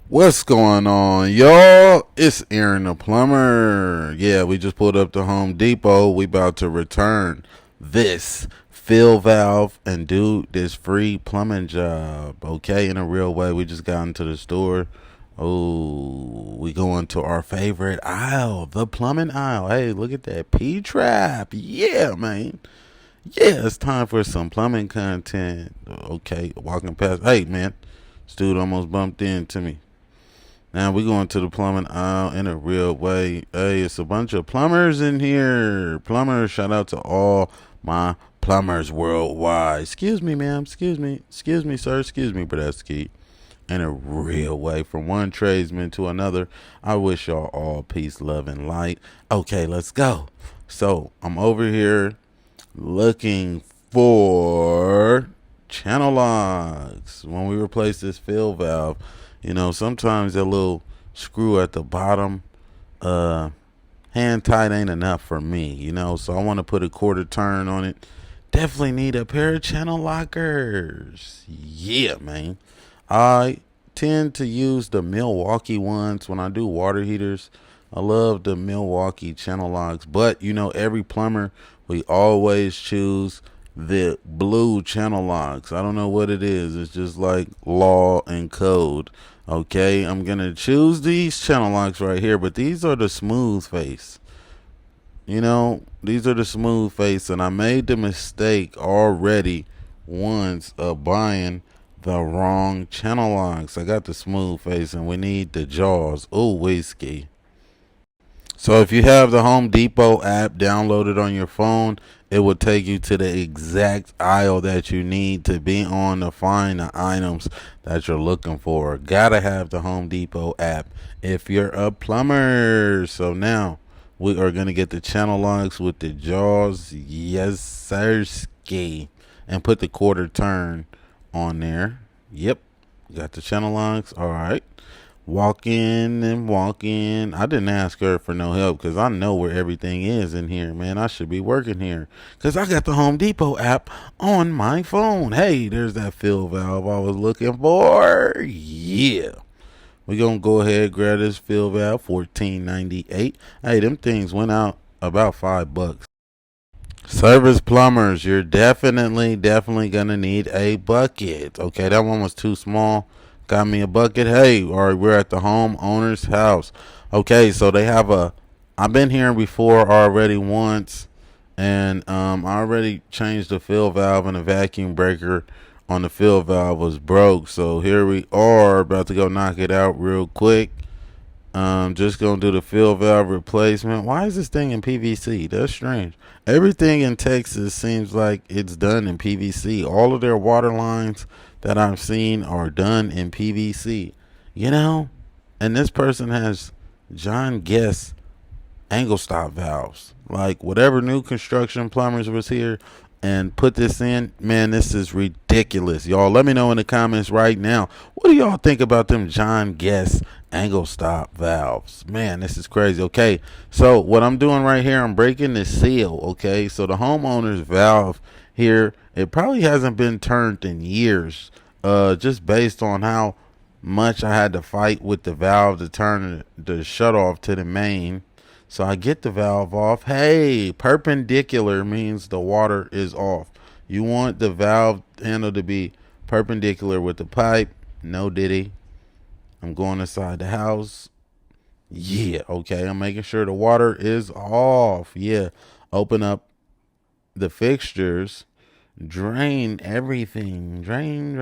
What's going on, y'all? It's Aaron the Plumber. Yeah, we just pulled up to Home Depot. We about to return this fill valve and do this free plumbing job. Okay, in a real way. We just got into the store. Oh, we going to our favorite aisle, the plumbing aisle. Hey, look at that P-trap. Yeah, man. Yeah, it's time for some plumbing content. Okay, walking past. Hey, man, this dude almost bumped into me. Now we going to the plumbing aisle in a real way. Hey, it's a bunch of plumbers in here. Plumbers, shout out to all my plumbers worldwide. Excuse me, ma'am. Excuse me. Excuse me, sir. Excuse me, Bradesky. In a real way, from one tradesman to another. I wish y'all all peace, love, and light. Okay, let's go. So I'm over here looking for channel locks. When we replace this fill valve, sometimes that little screw at the bottom, uh, hand tight ain't enough for me, so I want to put a quarter turn on it. Definitely need a pair of channel lockers. Yeah, man. I tend to use the Milwaukee ones when I do water heaters. I love the Milwaukee channel locks, but every plumber, we always choose the blue channel locks. I don't know what it is. It's just like law and code. Okay, I'm gonna choose these channel locks right here, but these are the smooth face. These are the smooth face, and I made the mistake already once of buying the wrong channel locks. I got the smooth face, and we need the jaws. Oh, whiskey. So if you have the Home Depot app downloaded on your phone, it will take you to the exact aisle that you need to be on to find the items that you're looking for. Gotta have the Home Depot app if you're a plumber. So now we are gonna get the channel locks with the jaws. Yes, sir, ski. And put the quarter turn on there. Yep. Got the channel locks. All right. Walk in and walk in. I didn't ask her for no help because I know where everything is in here, man. I should be working here because I got the Home Depot app on my phone. Hey, there's that fill valve I was looking for. Yeah. We gonna go ahead, grab this fill valve, $14.98. Hey, them things went out about $5. Service plumbers, you're definitely gonna need a bucket. Okay, that one was too small. Got me a bucket. Hey, all right, we're at the homeowner's house. Okay, so they have I've been here before already once, and I already changed the fill valve, and the vacuum breaker on the fill valve was broke. So here we are, about to go knock it out real quick. Just gonna do the fill valve replacement. Why is this thing in PVC? That's strange. Everything in Texas seems like it's done in PVC. All of their water lines that I've seen are done in PVC. And this person has John Guest angle stop valves. Like whatever new construction plumbers was here and put this in, man, this is ridiculous. Y'all let me know in the comments right now. What do y'all think about them John Guest angle stop valves? Man, this is crazy. Okay, so what I'm doing right here, I'm breaking the seal. Okay, so the homeowner's valve here, it probably hasn't been turned in years, just based on how much I had to fight with the valve to turn the shut off to the main. So I get the valve off. Hey, perpendicular means the water is off. You want the valve handle to be perpendicular with the pipe. No diddy. I'm going inside the house. Yeah, okay. I'm making sure the water is off. Yeah. Open up the fixtures. Drain everything. Drain.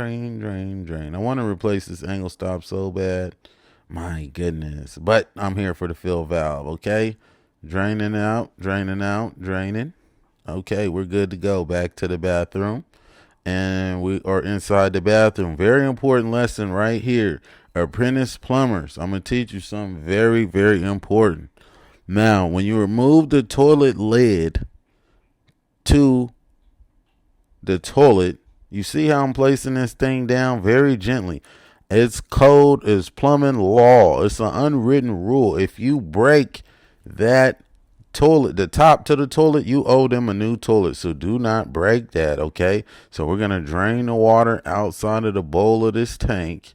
I want to replace this angle stop so bad. My goodness. But I'm here for the fill valve, okay? Draining out. Okay, we're good to go. Back to the bathroom. And we are inside the bathroom. Very important lesson right here. Apprentice plumbers. I'm going to teach you something very, very important. Now, when you remove the toilet lid to the toilet, you see how I'm placing this thing down very gently. It's code, is plumbing law. It's an unwritten rule. If you break that toilet, the top to the toilet, you owe them a new toilet. So do not break that, okay? So we're going to drain the water outside of the bowl of this tank.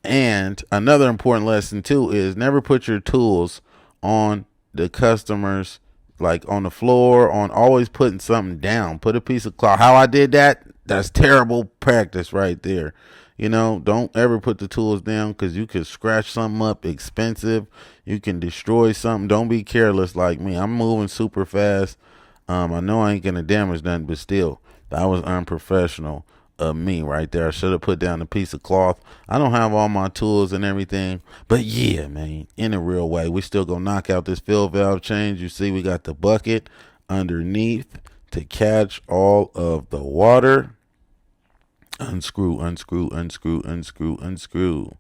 And another important lesson too is never put your tools on the customers, like on the floor, on always putting something down. Put a piece of cloth. How I did that, that's terrible practice right there. You know, don't ever put the tools down because you could scratch something up expensive. You can destroy something. Don't be careless like me. I'm moving super fast. I know I ain't gonna damage nothing, but still, that was unprofessional of me right there. I should have put down a piece of cloth. I don't have all my tools and everything, but yeah, man, in a real way, we still gonna knock out this fill valve change. You see, we got the bucket underneath to catch all of the water. Unscrew, unscrew, unscrew, unscrew, unscrew.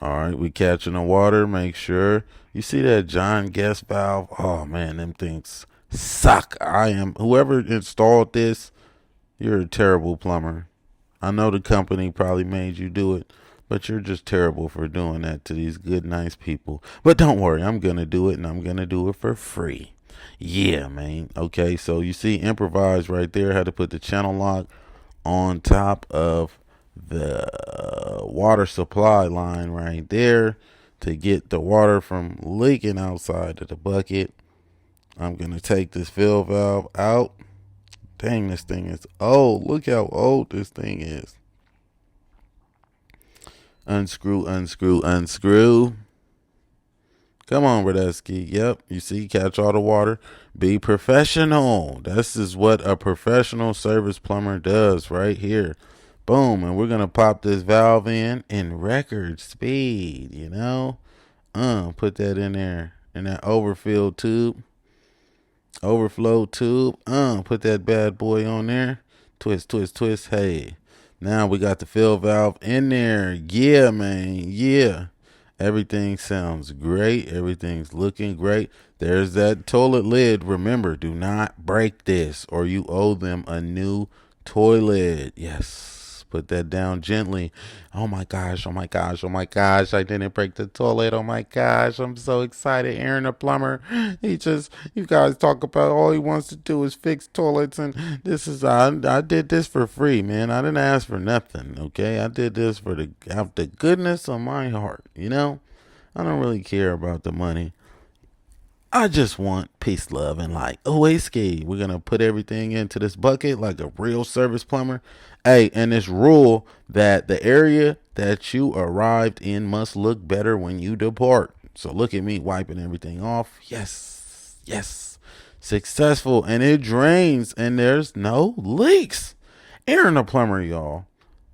All right, we catching the water. Make sure you see that John Guest valve. Oh man, them things suck. Whoever installed this, you're a terrible plumber. I know the company probably made you do it, but you're just terrible for doing that to these good, nice people. But don't worry, I'm going to do it, and I'm going to do it for free. Yeah, man. Okay, so you see improvise right there. Had to put the channel lock on top of the water supply line right there to get the water from leaking outside of the bucket. I'm going to take this fill valve out. Dang, this thing is old. Look how old this thing is. Unscrew, unscrew, unscrew. Come on, Radesky. Yep, you see, catch all the water. Be professional. This is what a professional service plumber does right here. Boom, and we're going to pop this valve in record speed, you know. Put that in there, in that overflow tube. Put that bad boy on there. Twist, twist, twist. Hey, now we got the fill valve in there. Yeah, man. Yeah. Everything sounds great. Everything's looking great. There's that toilet lid. Remember, do not break this or you owe them a new toilet. Yes. Put that down gently. Oh my gosh. Oh my gosh. Oh my gosh. I didn't break the toilet. Oh my gosh. I'm so excited. Aaron the plumber. You guys talk about all he wants to do is fix toilets. And I did this for free, man. I didn't ask for nothing. Okay. I did this for out the goodness of my heart. You know, I don't really care about the money. I just want peace, love, and light. Whiskey. We're gonna put everything into this bucket like a real service plumber. Hey, and this rule that the area that you arrived in must look better when you depart. So look at me wiping everything off. Yes, yes, successful, and it drains, and there's no leaks. Aaron the plumber, y'all.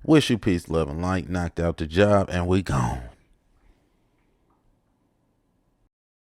Wish you peace, love, and light. Knocked out the job, and we gone.